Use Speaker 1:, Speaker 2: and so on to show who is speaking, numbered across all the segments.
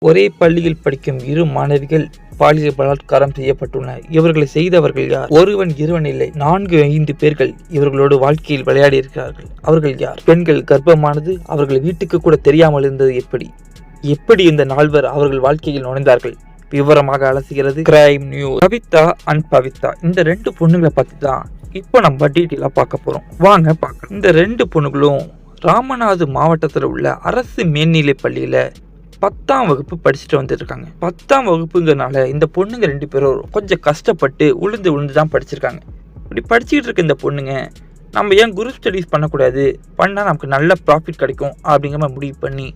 Speaker 1: ஒரே பள்ளியில் படிக்கும் இரு மாணவிகள் பாலியல் பலாத்காரம் செய்யப்பட்டுள்ளனர். இவர்களை செய்தவர்கள் யார்? ஒருவன் இருவன் இல்லை, 4-5 பேர்கள் இவர்களோடு வாழ்க்கையில் விளையாடி இருக்கிறார்கள். அவர்கள் யார்? பெண்கள் கர்ப்பமானது அவர்கள் வீட்டுக்கு கூட தெரியாமல் இருந்தது எப்படி இந்த 4 பேர் அவர்கள் வாழ்க்கையில் நுழைந்தார்கள்? விவரமாக அலசுகிறது crime news. Kavitha and Pavithra, இந்த 2 பொண்ணுங்களை பத்தி தான் இப்போ நம்ம டீட்டெயிலா பார்க்க போறோம். வாங்க பார்க்கலாம். இந்த 2 பொண்ணுகளும் ராமநாத மாவட்டத்தில் உள்ள அரசு மேல்நிலை பள்ளியில 10ஆம் வகுப்பு படிச்சுட்டு வந்துருக்காங்க. 10ஆம் வகுப்புங்கிறனால இந்த பொண்ணுங்க 2 பேரும் கொஞ்சம் கஷ்டப்பட்டு உளுந்து தான் படிச்சிருக்காங்க. இப்படி படிச்சுக்கிட்டு இருக்க இந்த பொண்ணுங்க, நம்ம ஏன் குரூப் ஸ்டடீஸ் பண்ணக்கூடாது, பண்ணால் நமக்கு நல்ல ப்ராஃபிட் கிடைக்கும் அப்படிங்கிற மாதிரி முடிவு பண்ணி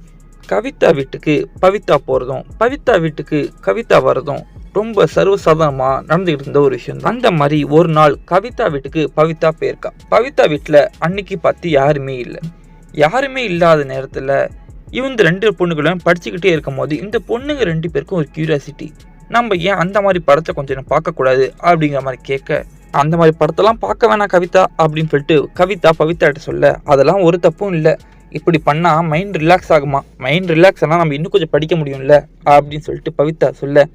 Speaker 1: கவிதா வீட்டுக்கு பவித்ரா போகிறதும் பவித்ரா வீட்டுக்கு கவிதா வர்றதும் ரொம்ப சர்வசாதாரணமாக நடந்துக்கிட்டு இருந்த ஒரு விஷயம். அந்த மாதிரி ஒரு நாள் கவிதா வீட்டுக்கு பவித்ரா போயிருக்கா. பவித்ரா வீட்டில் அன்னைக்கு பார்த்து யாருமே இல்லாத நேரத்தில் இவங்க 2 பொண்ணுகளும் படிச்சுக்கிட்டே இருக்கும் போது இந்த பொண்ணுங்க 2 பேருக்கும் ஒரு கியூரியாசிட்டி, நம்ம ஏன் அந்த மாதிரி படத்தை கொஞ்சம் பார்க்கக்கூடாது அப்படிங்கிற மாதிரி கேட்க, அந்த மாதிரி படத்தெல்லாம் பார்க்க வேணாம் கவிதா அப்படின்னு சொல்லிட்டு கவிதா பவித்ராட்ட சொல்ல, அதெல்லாம் ஒரு தப்பும் இல்லை, இப்படி பண்ணால் மைண்ட் ரிலாக்ஸ் ஆகுமா, மைண்ட் ரிலாக்ஸ் ஆனால் நம்ம இன்னும் கொஞ்சம் படிக்க முடியும்ல அப்படின்னு சொல்லிட்டு பவித்ரா சொல்ல,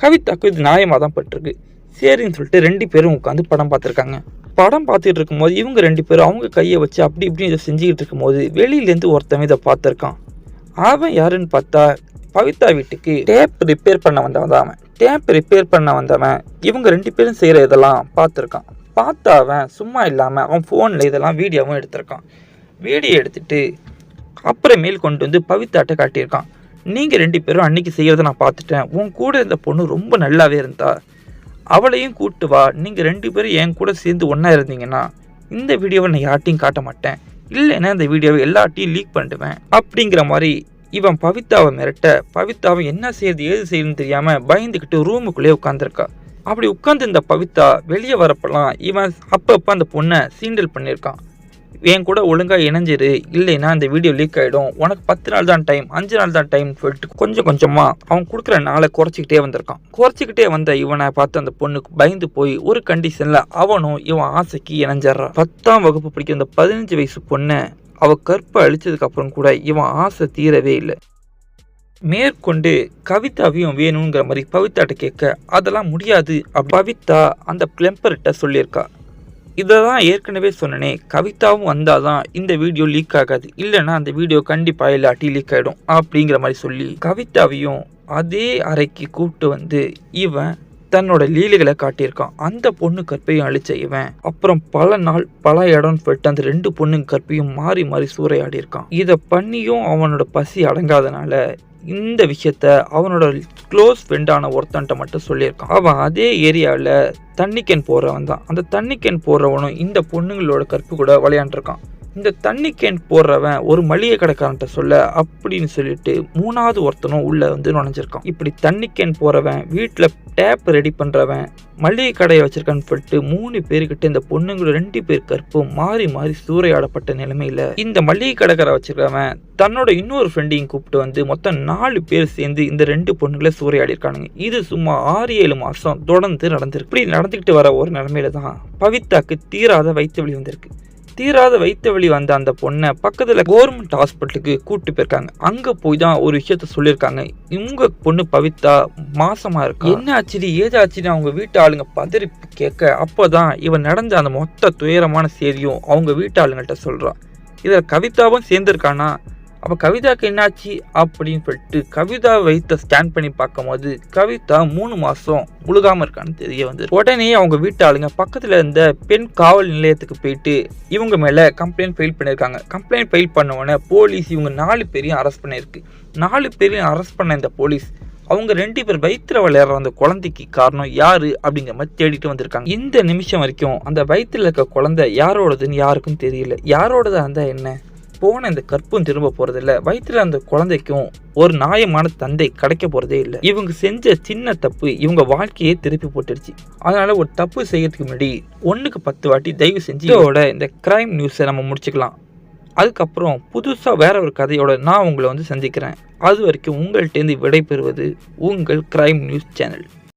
Speaker 1: கவிதாவுக்கு இது நியாயமாக தான் பட்டிருக்கு. சரின்னு சொல்லிட்டு 2 பேரும் உட்காந்து படம் பார்த்துருக்காங்க. படம் பார்த்துட்டு இருக்கும்போது இவங்க 2 பேரும் அவங்க கையை வச்சு அப்படி இப்படி இதை செஞ்சுக்கிட்டு இருக்கும்போது வெளியிலேருந்து ஒருத்தவன் இதை பார்த்துருக்கான். அவன் யாருன்னு பார்த்தா பவித்ரா வீட்டுக்கு டேப் ரிப்பேர் பண்ண வந்தவன் இவங்க 2 பேரும் செய்கிற இதெல்லாம் பார்த்துருக்கான். பார்த்தா அவன் சும்மா இல்லாமல் அவன் ஃபோனில் இதெல்லாம் வீடியோவும் எடுத்திருக்கான். வீடியோ எடுத்துட்டு அப்புறமேல் கொண்டு வந்து பவித்ராட்ட காட்டியிருக்கான். நீங்கள் 2 பேரும் அன்னைக்கு செய்கிறத நான் பார்த்துட்டேன், உன் கூட இருந்த பொண்ணு ரொம்ப நல்லாவே இருந்தா, அவளையும் கூட்டு வா, நீங்கள் 2 பேரும் என் கூட சேர்ந்து ஒன்றா இருந்தீங்கன்னா இந்த வீடியோவை நான் யார்ட்டையும் காட்ட மாட்டேன், இல்லைன்னா இந்த வீடியோவை எல்லார்ட்டையும் லீக் பண்ணிடுவேன் அப்படிங்கிற மாதிரி இவன் பவித்ராவை மிரட்ட, பவித்ராவை என்ன செய்யறது ஏது செய்யணும்னு தெரியாமல் பயந்துக்கிட்டு ரூமுக்குள்ளேயே உட்காந்துருக்கா. அப்படி உட்காந்து இந்த பவித்ரா வெளியே வரப்பெல்லாம் இவன் அப்பப்போ அந்த பொண்ணை சீண்டல் பண்ணியிருக்கான். என் கூட ஒழுங்காக இணைஞ்சிரு, இல்லைன்னா இந்த வீடியோ லீக் ஆகிடும், உனக்கு 10 நாள் தான் டைம், 5 நாள் தான் டைம் சொல்லிட்டு கொஞ்சம் கொஞ்சமாக அவன் கொடுக்குற நாளை குறைச்சிக்கிட்டே வந்த இவனை பார்த்து அந்த பொண்ணுக்கு பயந்து போய் ஒரு கண்டிஷனில் அவனும் இவன் ஆசைக்கு இணைஞ்சிட்றான். 10ஆம் வகுப்பு படிக்கிற அந்த 15 வயசு பொண்ணை அவள் கற்பை அழிச்சதுக்கு அப்புறம் கூட இவன் ஆசை தீரவே இல்லை. மேற்கொண்டு கவிதாவையும் வேணுங்கிற மாதிரி பவித்ராட்ட கேட்க, அதெல்லாம் முடியாது. பவித்ரா அந்த கிளம்பர்கிட்ட சொல்லியிருக்கா. இதை தான் ஏற்கனவே சொன்னனே, கவிதாவும் வந்தால் தான் இந்த வீடியோ லீக் ஆகாது, இல்லைன்னா அந்த வீடியோ கண்டிப்பாக இல்லாட்டி லீக் ஆகிடும் அப்படிங்கிற மாதிரி சொல்லி கவிதாவையும் அதே அறைக்கு கூப்பிட்டு வந்து இவன் தன்னோட லீலைகளை காட்டியிருக்கான். அந்த பொண்ணு கற்பையும் அழிச்ச இவன் அப்புறம் பல நாள் பல இடம்னு சொல்லிட்டு அந்த 2 பொண்ணுங்க கற்பையும் மாறி மாறி சூறையாடி இருக்கான். இதை பண்ணியும் அவனோட பசி அடங்காதனால இந்த விஷயத்த அவனோட க்ளோஸ் ஃப்ரெண்டான ஒருத்தன்ட்ட மட்டும் சொல்லியிருக்கான். அவன் அதே ஏரியாவில் தண்ணி கேன் போடுறவன் தான். அந்த தண்ணி கேன் போடுறவனும் இந்த பொண்ணுங்களோட கற்பு கூட விளையாண்டுருக்கான். இந்த தண்ணி கேன் போடுறவன் ஒரு மளிகை கடைக்காரன்ட்ட சொல்ல அப்படின்னு சொல்லிட்டு 3வது ஒருத்தனும் உள்ள வந்து நுழைஞ்சிருக்கான். இப்படி தண்ணி கேன் போறவன், வீட்டில் டேப் ரெடி பண்றவன், மளிகை கடையை வச்சிருக்கான்னு சொல்லிட்டு 3 பேர்கிட்ட இந்த பொண்ணுங்களோட 2 பேர் கற்பும் மாறி மாறி சூறையாடப்பட்ட நிலைமையில இந்த மளிகை கடைக்கார வச்சிருக்கவன் தன்னோட இன்னொரு ஃப்ரெண்டையும் கூப்பிட்டு வந்து மொத்தம் 4 பேர் சேர்ந்து இந்த 2 பொண்ணுங்களை சூறையாடி இருக்கானுங்க. இது சும்மா 6-7 மாசம் தொடர்ந்து நடந்திருக்கு. இப்படி நடந்துக்கிட்டு வர ஒரு நிலைமையில தான் பவித்ராக்கு தீராத வயிற்று வலி வந்திருக்கு. தீராத வயிற்று வலி வந்த அந்த பொண்ணை பக்கத்தில் கவர்மெண்ட் ஹாஸ்பிட்டலுக்கு கூப்பிட்டு போயிருக்காங்க. அங்கே போய் தான் ஒரு விஷயத்த சொல்லியிருக்காங்க, இவங்க பொண்ணு பவித்ரா மாசமா இருக்கு, என்ன ஆச்சு ஏதாச்சுன்னு அவங்க வீட்டு ஆளுங்க பதறி கேட்க, அப்போதான் இவன் நடந்த அந்த மொத்த துயரமான செய்தியும் அவங்க வீட்டு ஆளுங்கள்ட்ட சொல்கிறான். இதில் கவிதாவும் சேர்ந்துருக்கானா, அப்போ கவிதாவுக்கு என்னாச்சு அப்படின்னு சொல்லிட்டு கவிதா வயிற்ற ஸ்கேன் பண்ணி பார்க்கும் போது கவிதா 3 மாதம் முழுகாமல் இருக்கான்னு தெரிய வந்து உடனே அவங்க வீட்டு ஆளுங்க பக்கத்தில் இருந்த பெண் காவல் நிலையத்துக்கு போயிட்டு இவங்க மேலே கம்ப்ளைண்ட் ஃபைல் பண்ணியிருக்காங்க. கம்ப்ளைண்ட் ஃபைல் பண்ண உடனே போலீஸ் இவங்க 4 பேரையும் அரெஸ்ட் பண்ணியிருக்கு. 4 பேரையும் அரெஸ்ட் பண்ண இந்த போலீஸ் அவங்க 2 பேர் வயிற்றுல விளையாடுற அந்த குழந்தைக்கு காரணம் யாரு அப்படிங்கிற மாதிரி தேடிட்டு வந்திருக்காங்க. இந்த நிமிஷம் வரைக்கும் அந்த வயிற்றுல இருக்க குழந்தை யாரோடதுன்னு யாருக்கும் தெரியல. யாரோடதா இருந்தா என்ன, போன இந்த கற்பும் திரும்ப போறதில்ல, வயிற்றுல அந்த குழந்தைக்கும் ஒரு நியாயமான தந்தை கிடைக்க போறதே இல்லை. இவங்க செஞ்ச சின்ன தப்பு இவங்க வாழ்க்கையே திருப்பி போட்டுடுச்சு. அதனால ஒரு தப்பு செய்யறதுக்கு முன்னாடி 1க்கு 10 வாட்டி தயவு செஞ்சு இதோட இந்த கிரைம் நியூஸை நம்ம முடிச்சுக்கலாம். அதுக்கப்புறம் புதுசாக வேற ஒரு கதையோட நான் உங்களை வந்து சந்திக்கிறேன். அது வரைக்கும் உங்கள்கிட்டேருந்து விடை பெறுவது உங்கள் கிரைம் நியூஸ் சேனல்.